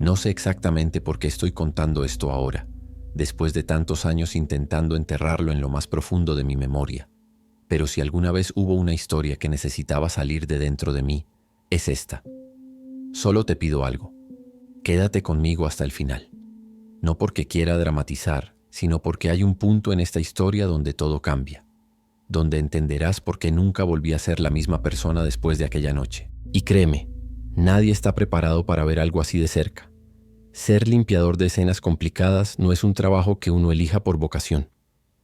No sé exactamente por qué estoy contando esto ahora, después de tantos años intentando enterrarlo en lo más profundo de mi memoria. Pero si alguna vez hubo una historia que necesitaba salir de dentro de mí, es esta. Solo te pido algo. Quédate conmigo hasta el final. No porque quiera dramatizar, sino porque hay un punto en esta historia donde todo cambia, donde entenderás por qué nunca volví a ser la misma persona después de aquella noche. Y créeme, nadie está preparado para ver algo así de cerca. Ser limpiador de escenas complicadas no es un trabajo que uno elija por vocación.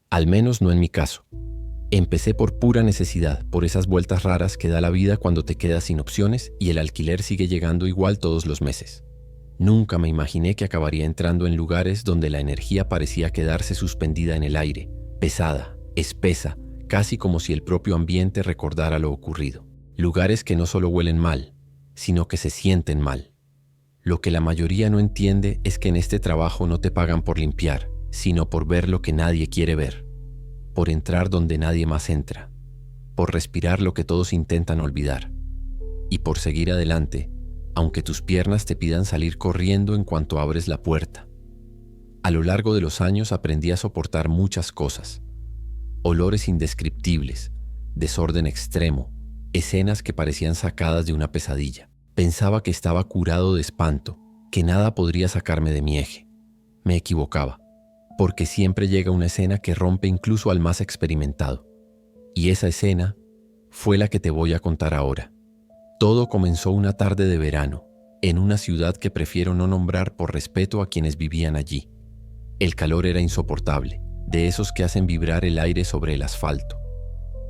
Al menos no en mi caso. Empecé por pura necesidad, por esas vueltas raras que da la vida cuando te quedas sin opciones y el alquiler sigue llegando igual todos los meses. Nunca me imaginé que acabaría entrando en lugares donde la energía parecía quedarse suspendida en el aire, pesada, espesa, casi como si el propio ambiente recordara lo ocurrido. Lugares que no solo huelen mal, sino que se sienten mal. Lo que la mayoría no entiende es que en este trabajo no te pagan por limpiar, sino por ver lo que nadie quiere ver, por entrar donde nadie más entra, por respirar lo que todos intentan olvidar, y por seguir adelante, aunque tus piernas te pidan salir corriendo en cuanto abres la puerta. A lo largo de los años aprendí a soportar muchas cosas. Olores indescriptibles, desorden extremo, escenas que parecían sacadas de una pesadilla. Pensaba que estaba curado de espanto, que nada podría sacarme de mi eje. Me equivocaba, porque siempre llega una escena que rompe incluso al más experimentado. Y esa escena fue la que te voy a contar ahora. Todo comenzó una tarde de verano, en una ciudad que prefiero no nombrar por respeto a quienes vivían allí. El calor era insoportable, de esos que hacen vibrar el aire sobre el asfalto.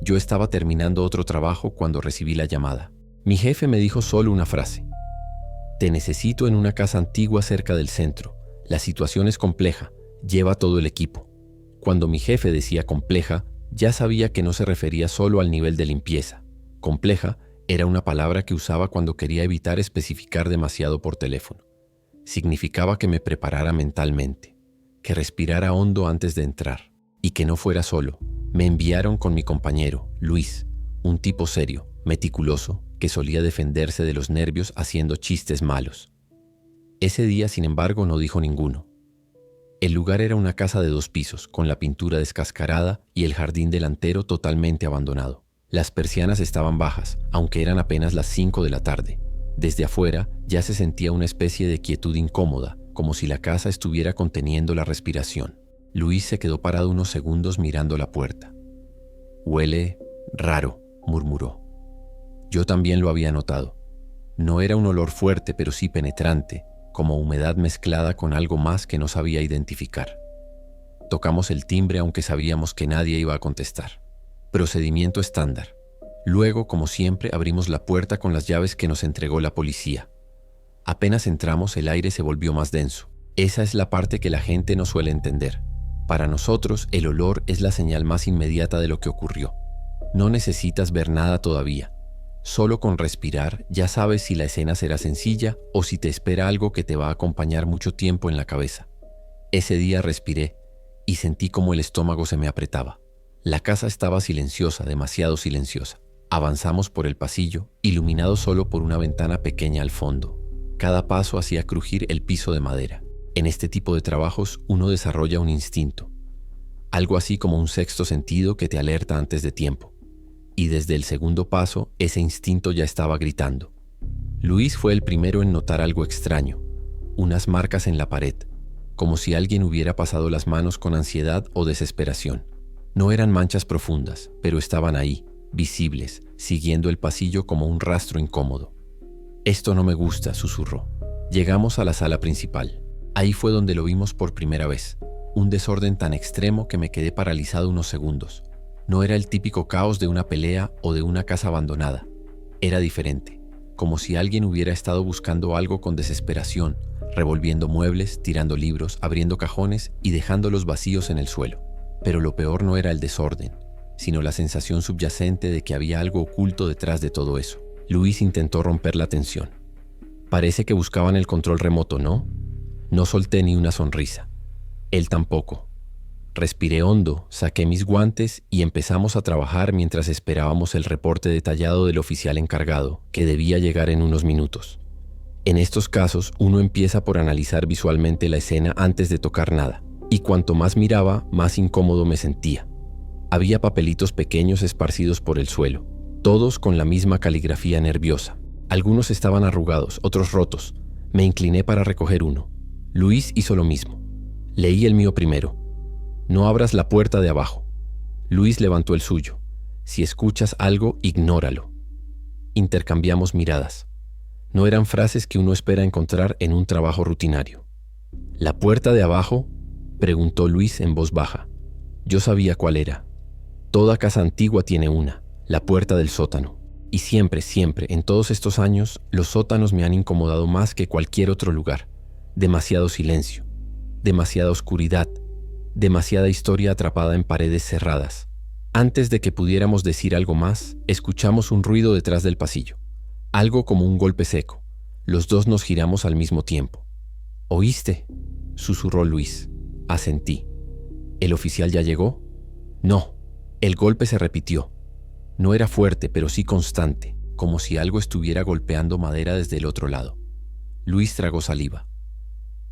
Yo estaba terminando otro trabajo cuando recibí la llamada. Mi jefe me dijo solo una frase. Te necesito en una casa antigua cerca del centro. La situación es compleja, lleva todo el equipo. Cuando mi jefe decía compleja, ya sabía que no se refería solo al nivel de limpieza. Compleja era una palabra que usaba cuando quería evitar especificar demasiado por teléfono. Significaba que me preparara mentalmente, que respirara hondo antes de entrar, y que no fuera solo. Me enviaron con mi compañero, Luis, un tipo serio, meticuloso, que solía defenderse de los nervios haciendo chistes malos. Ese día, sin embargo, no dijo ninguno. El lugar era una casa de 2 pisos, con la pintura descascarada y el jardín delantero totalmente abandonado. Las persianas estaban bajas, aunque eran apenas las 5 de la tarde. Desde afuera ya se sentía una especie de quietud incómoda, como si la casa estuviera conteniendo la respiración. Luis se quedó parado unos segundos mirando la puerta. «Huele raro», murmuró. Yo también lo había notado. No era un olor fuerte, pero sí penetrante, como humedad mezclada con algo más que no sabía identificar. Tocamos el timbre aunque sabíamos que nadie iba a contestar. Procedimiento estándar. Luego, como siempre, abrimos la puerta con las llaves que nos entregó la policía. Apenas entramos, el aire se volvió más denso. Esa es la parte que la gente no suele entender. Para nosotros, el olor es la señal más inmediata de lo que ocurrió. No necesitas ver nada todavía. Solo con respirar ya sabes si la escena será sencilla o si te espera algo que te va a acompañar mucho tiempo en la cabeza. Ese día respiré y sentí como el estómago se me apretaba. La casa estaba silenciosa, demasiado silenciosa. Avanzamos por el pasillo, iluminado solo por una ventana pequeña al fondo. Cada paso hacía crujir el piso de madera. En este tipo de trabajos uno desarrolla un instinto, algo así como un sexto sentido que te alerta antes de tiempo. Y desde el segundo paso, ese instinto ya estaba gritando. Luis fue el primero en notar algo extraño, unas marcas en la pared, como si alguien hubiera pasado las manos con ansiedad o desesperación. No eran manchas profundas, pero estaban ahí, visibles, siguiendo el pasillo como un rastro incómodo. «Esto no me gusta», susurró. Llegamos a la sala principal. Ahí fue donde lo vimos por primera vez. Un desorden tan extremo que me quedé paralizado unos segundos. No era el típico caos de una pelea o de una casa abandonada. Era diferente, como si alguien hubiera estado buscando algo con desesperación, revolviendo muebles, tirando libros, abriendo cajones y dejándolos vacíos en el suelo. Pero lo peor no era el desorden, sino la sensación subyacente de que había algo oculto detrás de todo eso. Luis intentó romper la tensión. «Parece que buscaban el control remoto, ¿no?» No solté ni una sonrisa. Él tampoco. Respiré hondo, saqué mis guantes y empezamos a trabajar mientras esperábamos el reporte detallado del oficial encargado, que debía llegar en unos minutos. En estos casos, uno empieza por analizar visualmente la escena antes de tocar nada, y cuanto más miraba, más incómodo me sentía. Había papelitos pequeños esparcidos por el suelo, todos con la misma caligrafía nerviosa. Algunos estaban arrugados, otros rotos. Me incliné para recoger uno. Luis hizo lo mismo. Leí el mío primero. No abras la puerta de abajo. Luis levantó el suyo. Si escuchas algo, ignóralo. Intercambiamos miradas. No eran frases que uno espera encontrar en un trabajo rutinario. ¿La puerta de abajo?, preguntó Luis en voz baja. Yo sabía cuál era. Toda casa antigua tiene una, la puerta del sótano. Y siempre, en todos estos años, los sótanos me han incomodado más que cualquier otro lugar. Demasiado silencio, demasiada oscuridad, demasiada historia atrapada en paredes cerradas. Antes de que pudiéramos decir algo más, escuchamos un ruido detrás del pasillo. Algo como un golpe seco. Los dos nos giramos al mismo tiempo. ¿Oíste?, susurró Luis. Asentí. ¿El oficial ya llegó? No. El golpe se repitió. No era fuerte, pero sí constante, como si algo estuviera golpeando madera desde el otro lado. Luis tragó saliva.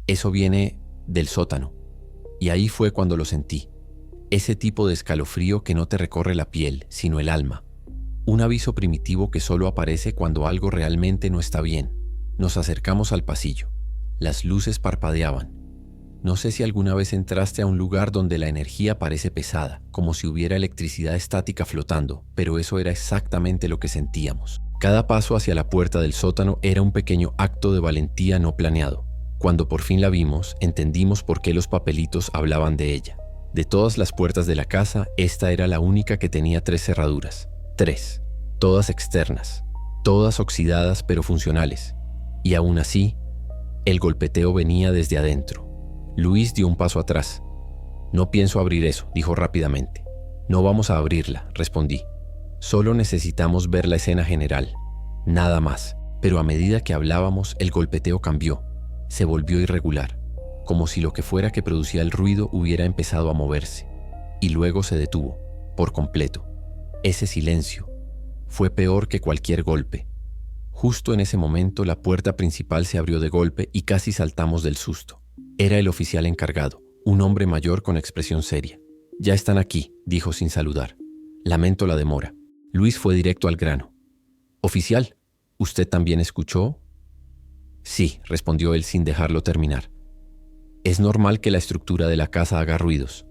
Eso viene del sótano. Y ahí fue cuando lo sentí. Ese tipo de escalofrío que no te recorre la piel, sino el alma. Un aviso primitivo que solo aparece cuando algo realmente no está bien. Nos acercamos al pasillo. Las luces parpadeaban. No sé si alguna vez entraste a un lugar donde la energía parece pesada, como si hubiera electricidad estática flotando, pero eso era exactamente lo que sentíamos. Cada paso hacia la puerta del sótano era un pequeño acto de valentía no planeado. Cuando por fin la vimos, entendimos por qué los papelitos hablaban de ella. De todas las puertas de la casa, esta era la única que tenía 3 cerraduras. 3. Todas externas. Todas oxidadas pero funcionales. Y aún así, el golpeteo venía desde adentro. Luis dio un paso atrás. No pienso abrir eso, dijo rápidamente. No vamos a abrirla, respondí. Solo necesitamos ver la escena general. Nada más. Pero a medida que hablábamos, el golpeteo cambió. Se volvió irregular, como si lo que fuera que producía el ruido hubiera empezado a moverse. Y luego se detuvo, por completo. Ese silencio fue peor que cualquier golpe. Justo en ese momento, la puerta principal se abrió de golpe y casi saltamos del susto. Era el oficial encargado, un hombre mayor con expresión seria. «Ya están aquí», dijo sin saludar. «Lamento la demora». Luis fue directo al grano. «Oficial, ¿usted también escuchó?» «Sí», respondió él sin dejarlo terminar. «Es normal que la estructura de la casa haga ruidos.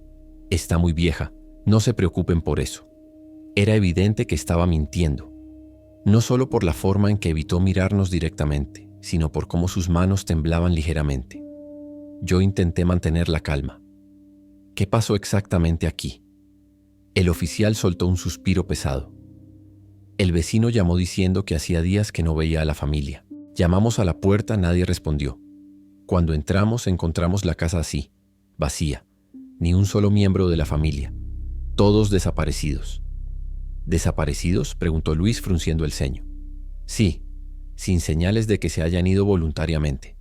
Está muy vieja, no se preocupen por eso». Era evidente que estaba mintiendo. No solo por la forma en que evitó mirarnos directamente, sino por cómo sus manos temblaban ligeramente. Yo intenté mantener la calma. ¿Qué pasó exactamente aquí? El oficial soltó un suspiro pesado. El vecino llamó diciendo que hacía días que no veía a la familia. Llamamos a la puerta, nadie respondió. Cuando entramos, encontramos la casa así, vacía. Ni un solo miembro de la familia. Todos desaparecidos. ¿Desaparecidos?, preguntó Luis frunciendo el ceño. Sí, sin señales de que se hayan ido voluntariamente.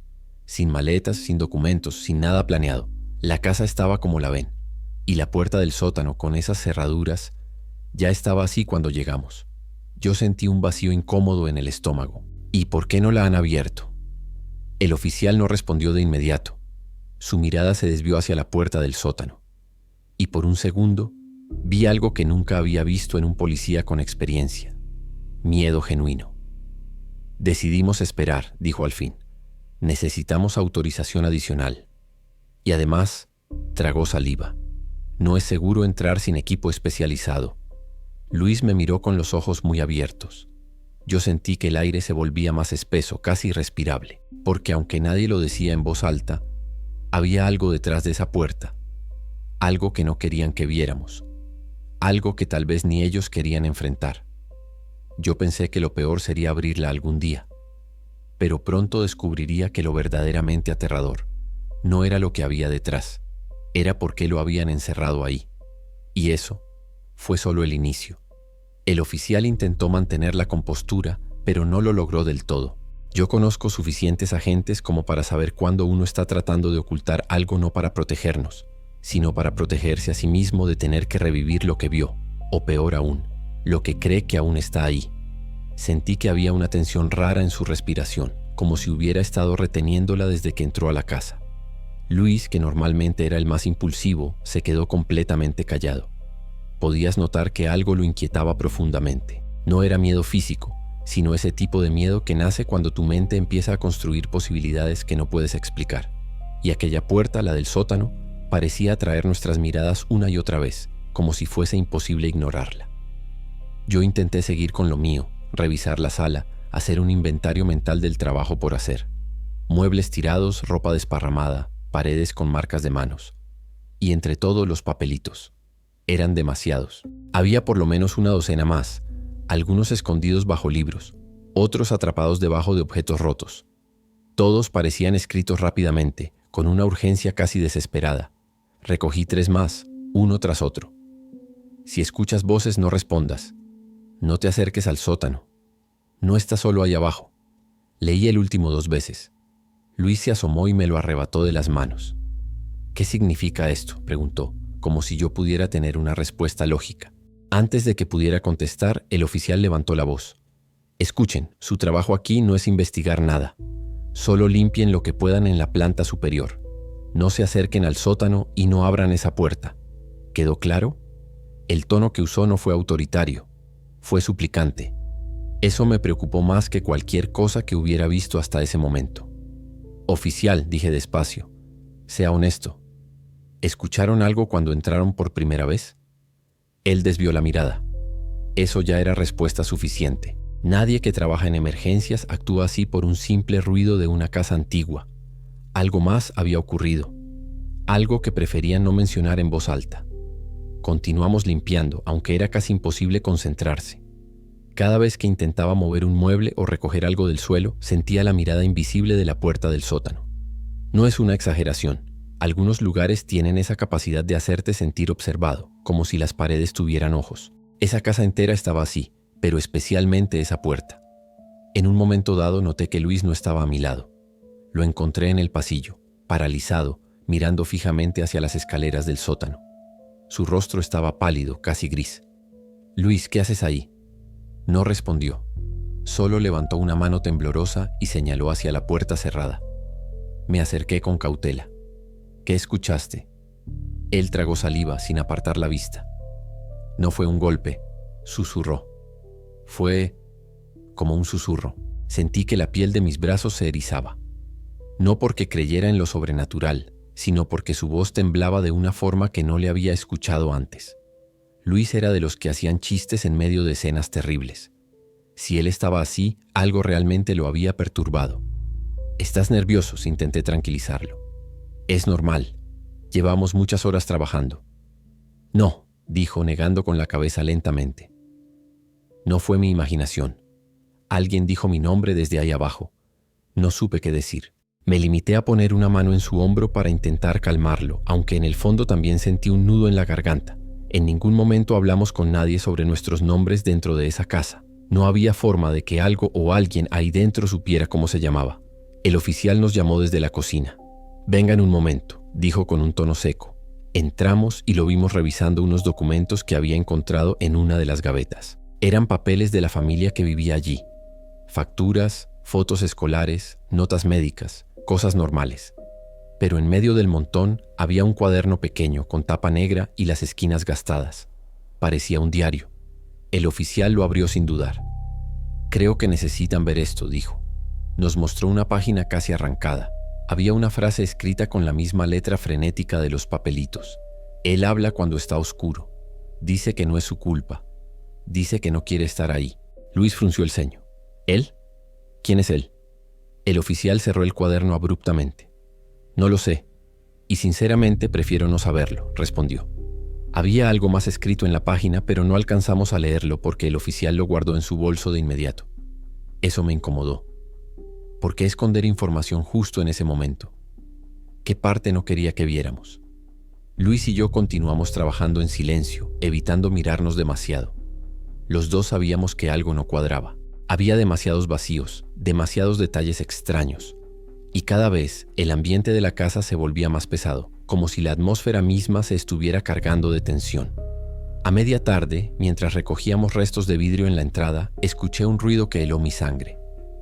Sin maletas, sin documentos, sin nada planeado. La casa estaba como la ven. Y la puerta del sótano, con esas cerraduras, ya estaba así cuando llegamos. Yo sentí un vacío incómodo en el estómago. ¿Y por qué no la han abierto? El oficial no respondió de inmediato. Su mirada se desvió hacia la puerta del sótano. Y por un segundo, vi algo que nunca había visto en un policía con experiencia. Miedo genuino. Decidimos esperar, dijo al fin. Necesitamos autorización adicional. Y además, tragó saliva. No es seguro entrar sin equipo especializado. Luis me miró con los ojos muy abiertos. Yo sentí que el aire se volvía más espeso, casi irrespirable, porque aunque nadie lo decía en voz alta, había algo detrás de esa puerta. Algo que no querían que viéramos. Algo que tal vez ni ellos querían enfrentar. Yo pensé que lo peor sería abrirla algún día. Pero pronto descubriría que lo verdaderamente aterrador no era lo que había detrás, era por qué lo habían encerrado ahí. Y eso fue solo el inicio. El oficial intentó mantener la compostura, pero no lo logró del todo. Yo conozco suficientes agentes como para saber cuándo uno está tratando de ocultar algo no para protegernos, sino para protegerse a sí mismo de tener que revivir lo que vio, o peor aún, lo que cree que aún está ahí. Sentí que había una tensión rara en su respiración, como si hubiera estado reteniéndola desde que entró a la casa. Luis, que normalmente era el más impulsivo, se quedó completamente callado. Podías notar que algo lo inquietaba profundamente. No era miedo físico, sino ese tipo de miedo que nace cuando tu mente empieza a construir posibilidades que no puedes explicar. Y aquella puerta, la del sótano, parecía atraer nuestras miradas una y otra vez, como si fuese imposible ignorarla. Yo intenté seguir con lo mío, revisar la sala, hacer un inventario mental del trabajo por hacer. Muebles tirados, ropa desparramada, paredes con marcas de manos. Y entre todo los papelitos. Eran demasiados. Había por lo menos una docena más, algunos escondidos bajo libros, otros atrapados debajo de objetos rotos. Todos parecían escritos rápidamente, con una urgencia casi desesperada. Recogí 3 más, uno tras otro. Si escuchas voces, no respondas. No te acerques al sótano. No está solo ahí abajo. Leí el último 2 veces. Luis se asomó y me lo arrebató de las manos. ¿Qué significa esto?, preguntó, como si yo pudiera tener una respuesta lógica. Antes de que pudiera contestar, el oficial levantó la voz. Escuchen, su trabajo aquí no es investigar nada. Solo limpien lo que puedan en la planta superior. No se acerquen al sótano y no abran esa puerta. ¿Quedó claro? El tono que usó no fue autoritario, fue suplicante. Eso me preocupó más que cualquier cosa que hubiera visto hasta ese momento. Oficial, dije despacio, sea honesto. ¿Escucharon algo cuando entraron por primera vez? Él desvió la mirada. Eso ya era respuesta suficiente. Nadie que trabaja en emergencias actúa así por un simple ruido de una casa antigua. Algo más había ocurrido. Algo que preferían no mencionar en voz alta. Continuamos limpiando, aunque era casi imposible concentrarse. Cada vez que intentaba mover un mueble o recoger algo del suelo, sentía la mirada invisible de la puerta del sótano. No es una exageración. Algunos lugares tienen esa capacidad de hacerte sentir observado, como si las paredes tuvieran ojos. Esa casa entera estaba así, pero especialmente esa puerta. En un momento dado noté que Luis no estaba a mi lado. Lo encontré en el pasillo, paralizado, mirando fijamente hacia las escaleras del sótano. Su rostro estaba pálido, casi gris. «Luis, ¿qué haces ahí?» No respondió. Solo levantó una mano temblorosa y señaló hacia la puerta cerrada. Me acerqué con cautela. «¿Qué escuchaste?» Él tragó saliva sin apartar la vista. «No fue un golpe», susurró. Fue como un susurro. Sentí que la piel de mis brazos se erizaba. No porque creyera en lo sobrenatural, sino porque su voz temblaba de una forma que no le había escuchado antes. Luis era de los que hacían chistes en medio de escenas terribles. Si él estaba así, algo realmente lo había perturbado. «Estás nervioso», intenté tranquilizarlo. «Es normal. Llevamos muchas horas trabajando». «No», dijo negando con la cabeza lentamente. «No fue mi imaginación. Alguien dijo mi nombre desde ahí abajo. No supe qué decir. Me limité a poner una mano en su hombro para intentar calmarlo, aunque en el fondo también sentí un nudo en la garganta. En ningún momento hablamos con nadie sobre nuestros nombres dentro de esa casa. No había forma de que algo o alguien ahí dentro supiera cómo se llamaba. El oficial nos llamó desde la cocina. «Vengan un momento», dijo con un tono seco. Entramos y lo vimos revisando unos documentos que había encontrado en una de las gavetas. Eran papeles de la familia que vivía allí. Facturas, fotos escolares, notas médicas, cosas normales. Pero en medio del montón había un cuaderno pequeño con tapa negra y las esquinas gastadas. Parecía un diario. El oficial lo abrió sin dudar. «Creo que necesitan ver esto», dijo. Nos mostró una página casi arrancada. Había una frase escrita con la misma letra frenética de los papelitos. «Él habla cuando está oscuro. Dice que no es su culpa. Dice que no quiere estar ahí». Luis frunció el ceño. «¿Él? ¿Quién es él?» El oficial cerró el cuaderno abruptamente. «No lo sé, y sinceramente prefiero no saberlo», respondió. Había algo más escrito en la página, pero no alcanzamos a leerlo porque el oficial lo guardó en su bolso de inmediato. Eso me incomodó. ¿Por qué esconder información justo en ese momento? ¿Qué parte no quería que viéramos? Luis y yo continuamos trabajando en silencio, evitando mirarnos demasiado. Los dos sabíamos que algo no cuadraba. Había demasiados vacíos, demasiados detalles extraños. Y cada vez el ambiente de la casa se volvía más pesado, como si la atmósfera misma se estuviera cargando de tensión. A media tarde, mientras recogíamos restos de vidrio en la entrada, escuché un ruido que heló mi sangre.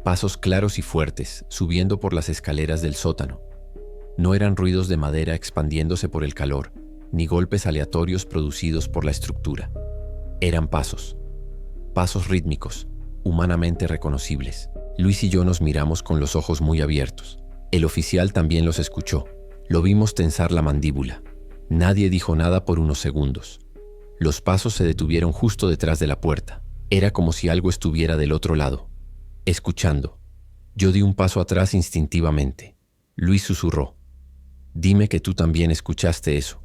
Pasos claros y fuertes, subiendo por las escaleras del sótano. No eran ruidos de madera expandiéndose por el calor, ni golpes aleatorios producidos por la estructura. Eran pasos. Pasos rítmicos, humanamente reconocibles. Luis y yo nos miramos con los ojos muy abiertos. El oficial también los escuchó. Lo vimos tensar la mandíbula. Nadie dijo nada por unos segundos. Los pasos se detuvieron justo detrás de la puerta. Era como si algo estuviera del otro lado, escuchando. Yo di un paso atrás instintivamente. Luis susurró: «Dime que tú también escuchaste eso».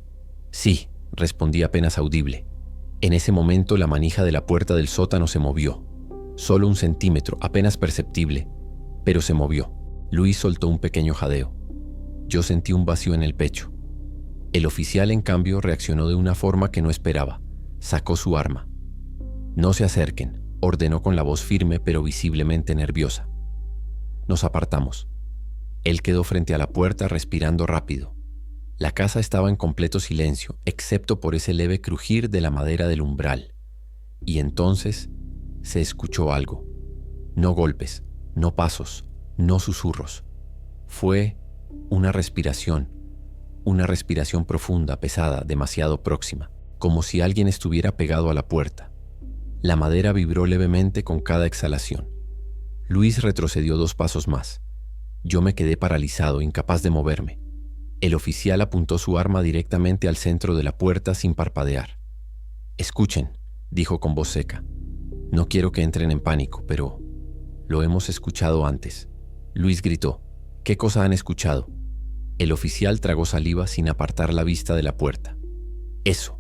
«Sí», respondí apenas audible. En ese momento la manija de la puerta del sótano se movió. Solo 1 centímetro, apenas perceptible, pero se movió. Luis soltó un pequeño jadeo. Yo sentí un vacío en el pecho. El oficial, en cambio, reaccionó de una forma que no esperaba. Sacó su arma. «No se acerquen», ordenó con la voz firme pero visiblemente nerviosa. Nos apartamos. Él quedó frente a la puerta respirando rápido. La casa estaba en completo silencio, excepto por ese leve crujir de la madera del umbral. Y entonces se escuchó algo. No golpes, no pasos, no susurros. Fue una respiración profunda, pesada, demasiado próxima, como si alguien estuviera pegado a la puerta. La madera vibró levemente con cada exhalación. Luis retrocedió 2 pasos más. Yo me quedé paralizado, incapaz de moverme. El oficial apuntó su arma directamente al centro de la puerta sin parpadear. «Escuchen», dijo con voz seca. «No quiero que entren en pánico, pero lo hemos escuchado antes». Luis gritó: «¿Qué cosa han escuchado?». El oficial tragó saliva sin apartar la vista de la puerta. «Eso».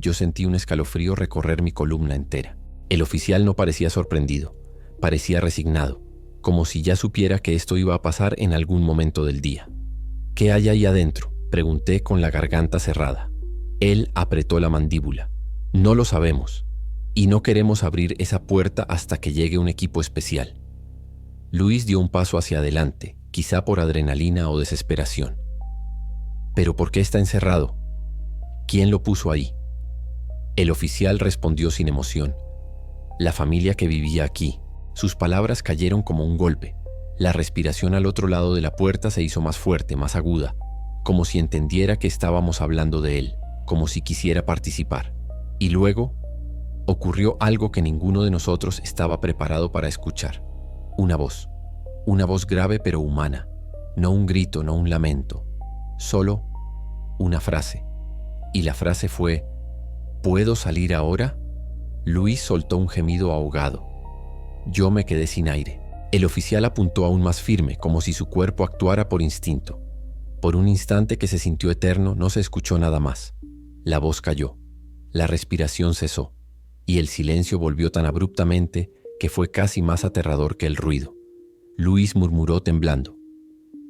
Yo sentí un escalofrío recorrer mi columna entera. El oficial no parecía sorprendido, parecía resignado, como si ya supiera que esto iba a pasar en algún momento del día. «¿Qué hay ahí adentro?», pregunté con la garganta cerrada. Él apretó la mandíbula. «No lo sabemos, y no queremos abrir esa puerta hasta que llegue un equipo especial». Luis dio un paso hacia adelante, quizá por adrenalina o desesperación. «¿Pero por qué está encerrado? ¿Quién lo puso ahí?». El oficial respondió sin emoción: «La familia que vivía aquí». Sus palabras cayeron como un golpe. La respiración al otro lado de la puerta se hizo más fuerte, más aguda, como si entendiera que estábamos hablando de él, como si quisiera participar. Y luego ocurrió algo que ninguno de nosotros estaba preparado para escuchar. Una voz grave pero humana, no un grito, no un lamento, solo una frase. Y la frase fue: «¿Puedo salir ahora?». Luis soltó un gemido ahogado. Yo me quedé sin aire. El oficial apuntó aún más firme, como si su cuerpo actuara por instinto. Por un instante que se sintió eterno, no se escuchó nada más. La voz cayó, la respiración cesó, y el silencio volvió tan abruptamente que fue casi más aterrador que el ruido. Luis murmuró temblando: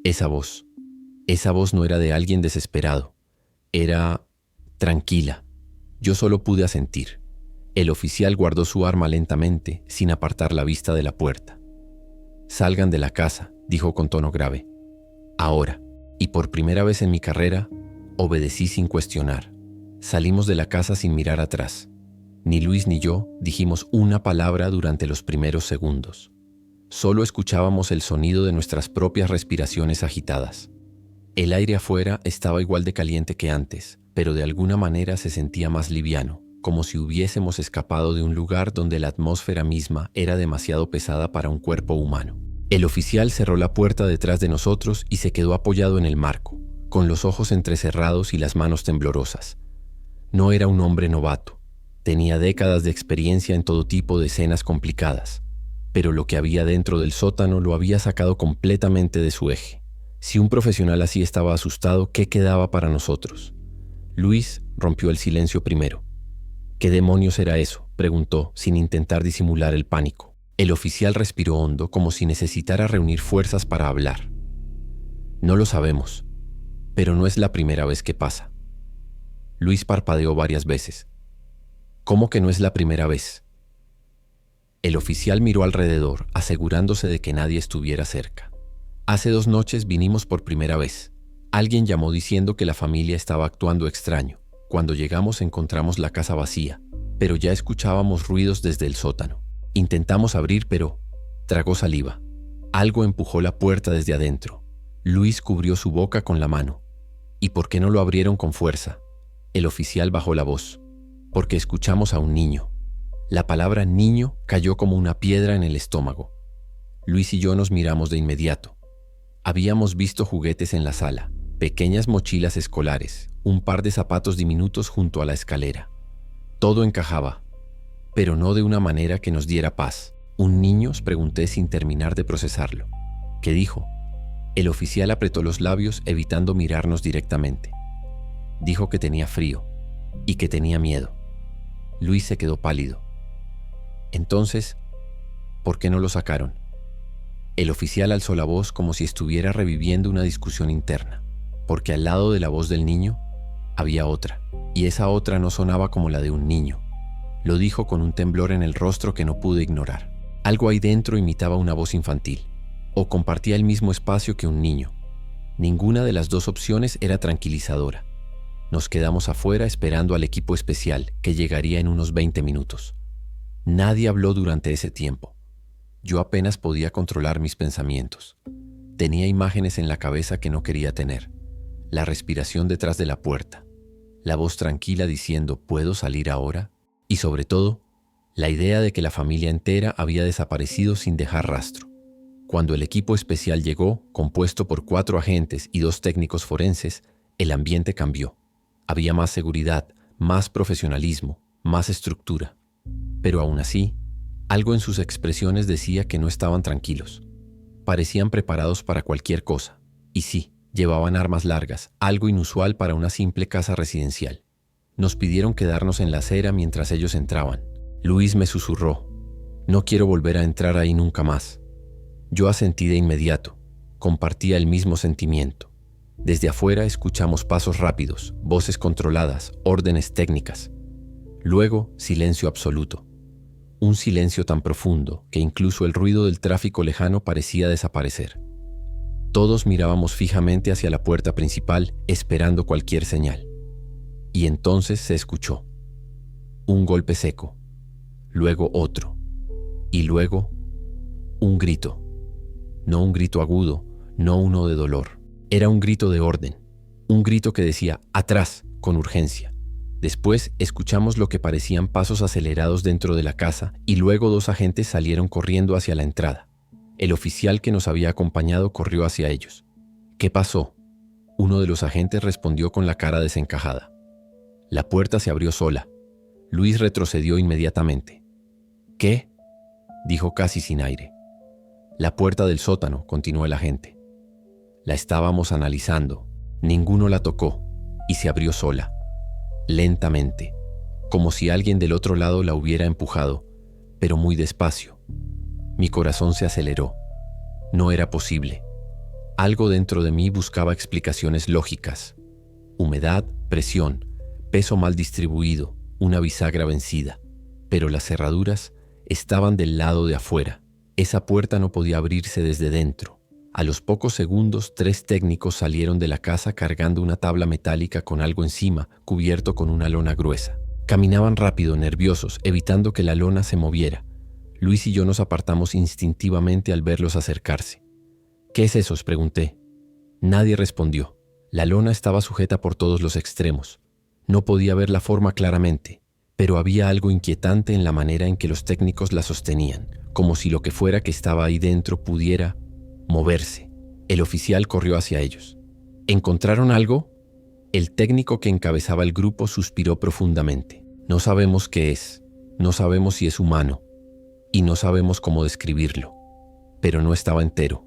Esa voz no era de alguien desesperado, era tranquila. Yo solo pude asentir. El oficial guardó su arma lentamente, sin apartar la vista de la puerta. «Salgan de la casa», dijo con tono grave. Ahora, y por primera vez en mi carrera, obedecí sin cuestionar. Salimos de la casa sin mirar atrás. Ni Luis ni yo dijimos una palabra durante los primeros segundos. Solo escuchábamos el sonido de nuestras propias respiraciones agitadas. El aire afuera estaba igual de caliente que antes, pero de alguna manera se sentía más liviano, como si hubiésemos escapado de un lugar donde la atmósfera misma era demasiado pesada para un cuerpo humano. El oficial cerró la puerta detrás de nosotros y se quedó apoyado en el marco, con los ojos entrecerrados y las manos temblorosas. No era un hombre novato. Tenía décadas de experiencia en todo tipo de escenas complicadas, pero lo que había dentro del sótano lo había sacado completamente de su eje. Si un profesional así estaba asustado, ¿qué quedaba para nosotros? Luis rompió el silencio primero. «¿Qué demonios era eso?», preguntó, sin intentar disimular el pánico. El oficial respiró hondo, como si necesitara reunir fuerzas para hablar. «No lo sabemos, pero no es la primera vez que pasa». Luis parpadeó varias veces. «¿Cómo que no es la primera vez?». El oficial miró alrededor, asegurándose de que nadie estuviera cerca. «Hace 2 noches vinimos por primera vez. Alguien llamó diciendo que la familia estaba actuando extraño. Cuando llegamos encontramos la casa vacía, pero ya escuchábamos ruidos desde el sótano. Intentamos abrir, pero…». Tragó saliva. Algo empujó la puerta desde adentro. Luis cubrió su boca con la mano. ¿Y por qué no lo abrieron con fuerza? El oficial bajó la voz. Porque escuchamos a un niño. La palabra niño cayó como una piedra en el estómago. Luis y yo nos miramos de inmediato. Habíamos visto juguetes en la sala, pequeñas mochilas escolares, un par de zapatos diminutos junto a la escalera. Todo encajaba, pero no de una manera que nos diera paz. ¿Un niño?, pregunté sin terminar de procesarlo. ¿Qué dijo? El oficial apretó los labios evitando mirarnos directamente. Dijo que tenía frío y que tenía miedo. Luis se quedó pálido. Entonces, ¿por qué no lo sacaron? El oficial alzó la voz como si estuviera reviviendo una discusión interna, porque al lado de la voz del niño había otra, y esa otra no sonaba como la de un niño. Lo dijo con un temblor en el rostro que no pude ignorar. Algo ahí dentro imitaba una voz infantil, o compartía el mismo espacio que un niño. Ninguna de las dos opciones era tranquilizadora. Nos quedamos afuera esperando al equipo especial, que llegaría en unos 20 minutos. Nadie habló durante ese tiempo. Yo apenas podía controlar mis pensamientos. Tenía imágenes en la cabeza que no quería tener. La respiración detrás de la puerta. La voz tranquila diciendo, ¿puedo salir ahora? Y sobre todo, la idea de que la familia entera había desaparecido sin dejar rastro. Cuando el equipo especial llegó, compuesto por 4 agentes y 2 técnicos forenses, el ambiente cambió. Había más seguridad, más profesionalismo, más estructura. Pero aún así, algo en sus expresiones decía que no estaban tranquilos. Parecían preparados para cualquier cosa. Y sí, llevaban armas largas, algo inusual para una simple casa residencial. Nos pidieron quedarnos en la acera mientras ellos entraban. Luis me susurró, no quiero volver a entrar ahí nunca más. Yo asentí de inmediato. Compartía el mismo sentimiento. Desde afuera escuchamos pasos rápidos, voces controladas, órdenes técnicas. Luego, silencio absoluto. Un silencio tan profundo que incluso el ruido del tráfico lejano parecía desaparecer. Todos mirábamos fijamente hacia la puerta principal, esperando cualquier señal. Y entonces se escuchó. Un golpe seco, luego otro, y luego un grito. No un grito agudo, no uno de dolor. Era un grito de orden, un grito que decía «atrás», con urgencia. Después escuchamos lo que parecían pasos acelerados dentro de la casa y luego 2 agentes salieron corriendo hacia la entrada. El oficial que nos había acompañado corrió hacia ellos. «¿Qué pasó?». Uno de los agentes respondió con la cara desencajada. La puerta se abrió sola. Luis retrocedió inmediatamente. «¿Qué?», dijo casi sin aire. «La puerta del sótano», continuó el agente. «La estábamos analizando. Ninguno la tocó y se abrió sola. Lentamente, como si alguien del otro lado la hubiera empujado, pero muy despacio. Mi corazón se aceleró. No era posible. Algo dentro de mí buscaba explicaciones lógicas. Humedad, presión, peso mal distribuido, una bisagra vencida. Pero las cerraduras estaban del lado de afuera. Esa puerta no podía abrirse desde dentro. A los pocos segundos, 3 técnicos salieron de la casa cargando una tabla metálica con algo encima, cubierto con una lona gruesa. Caminaban rápido, nerviosos, evitando que la lona se moviera. Luis y yo nos apartamos instintivamente al verlos acercarse. «¿Qué es eso?», pregunté. Nadie respondió. La lona estaba sujeta por todos los extremos. No podía ver la forma claramente, pero había algo inquietante en la manera en que los técnicos la sostenían, como si lo que fuera que estaba ahí dentro pudiera moverse. El oficial corrió hacia ellos. ¿Encontraron algo? El técnico que encabezaba el grupo suspiró profundamente. No sabemos qué es, no sabemos si es humano, y no sabemos cómo describirlo. Pero no estaba entero.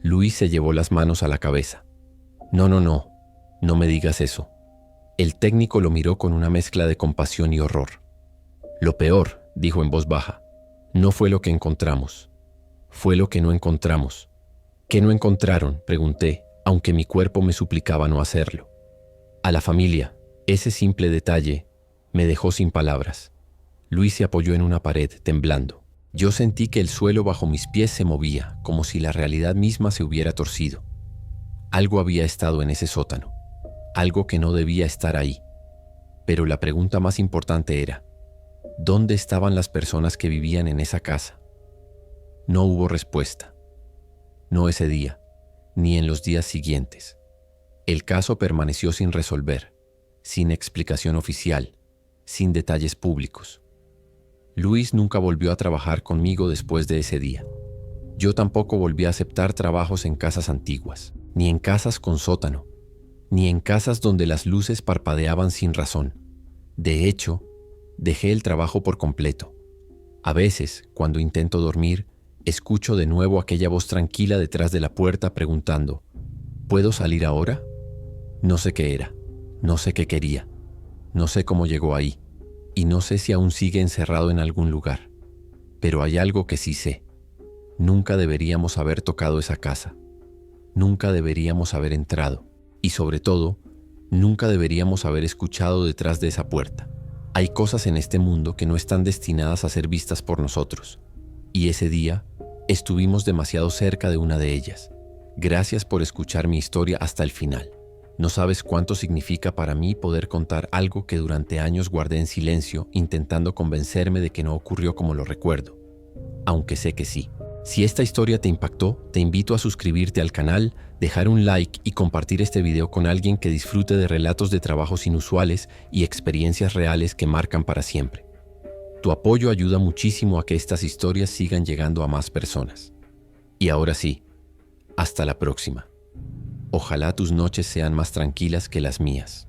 Luis se llevó las manos a la cabeza. No me digas eso. El técnico lo miró con una mezcla de compasión y horror. Lo peor, dijo en voz baja, no fue lo que encontramos, fue lo que no encontramos. ¿Qué no encontraron?, pregunté, aunque mi cuerpo me suplicaba no hacerlo. A la familia, ese simple detalle me dejó sin palabras. Luis se apoyó en una pared, temblando. Yo sentí que el suelo bajo mis pies se movía, como si la realidad misma se hubiera torcido. Algo había estado en ese sótano, algo que no debía estar ahí. Pero la pregunta más importante era, ¿dónde estaban las personas que vivían en esa casa? No hubo respuesta. no ese día, ni en los días siguientes. El caso permaneció sin resolver, sin explicación oficial, sin detalles públicos. Luis nunca volvió a trabajar conmigo después de ese día. Yo tampoco volví a aceptar trabajos en casas antiguas, ni en casas con sótano, ni en casas donde las luces parpadeaban sin razón. De hecho, dejé el trabajo por completo. A veces, cuando intento dormir, escucho de nuevo aquella voz tranquila detrás de la puerta preguntando, ¿puedo salir ahora? No sé qué era, no sé qué quería, no sé cómo llegó ahí, y no sé si aún sigue encerrado en algún lugar. Pero hay algo que sí sé. Nunca deberíamos haber tocado esa casa. Nunca deberíamos haber entrado. Y sobre todo, nunca deberíamos haber escuchado detrás de esa puerta. Hay cosas en este mundo que no están destinadas a ser vistas por nosotros. Y ese día, estuvimos demasiado cerca de una de ellas. Gracias por escuchar mi historia hasta el final. No sabes cuánto significa para mí poder contar algo que durante años guardé en silencio, intentando convencerme de que no ocurrió como lo recuerdo. Aunque sé que sí. Si esta historia te impactó, te invito a suscribirte al canal, dejar un like y compartir este video con alguien que disfrute de relatos de trabajos inusuales y experiencias reales que marcan para siempre. Tu apoyo ayuda muchísimo a que estas historias sigan llegando a más personas. Y ahora sí, hasta la próxima. Ojalá tus noches sean más tranquilas que las mías.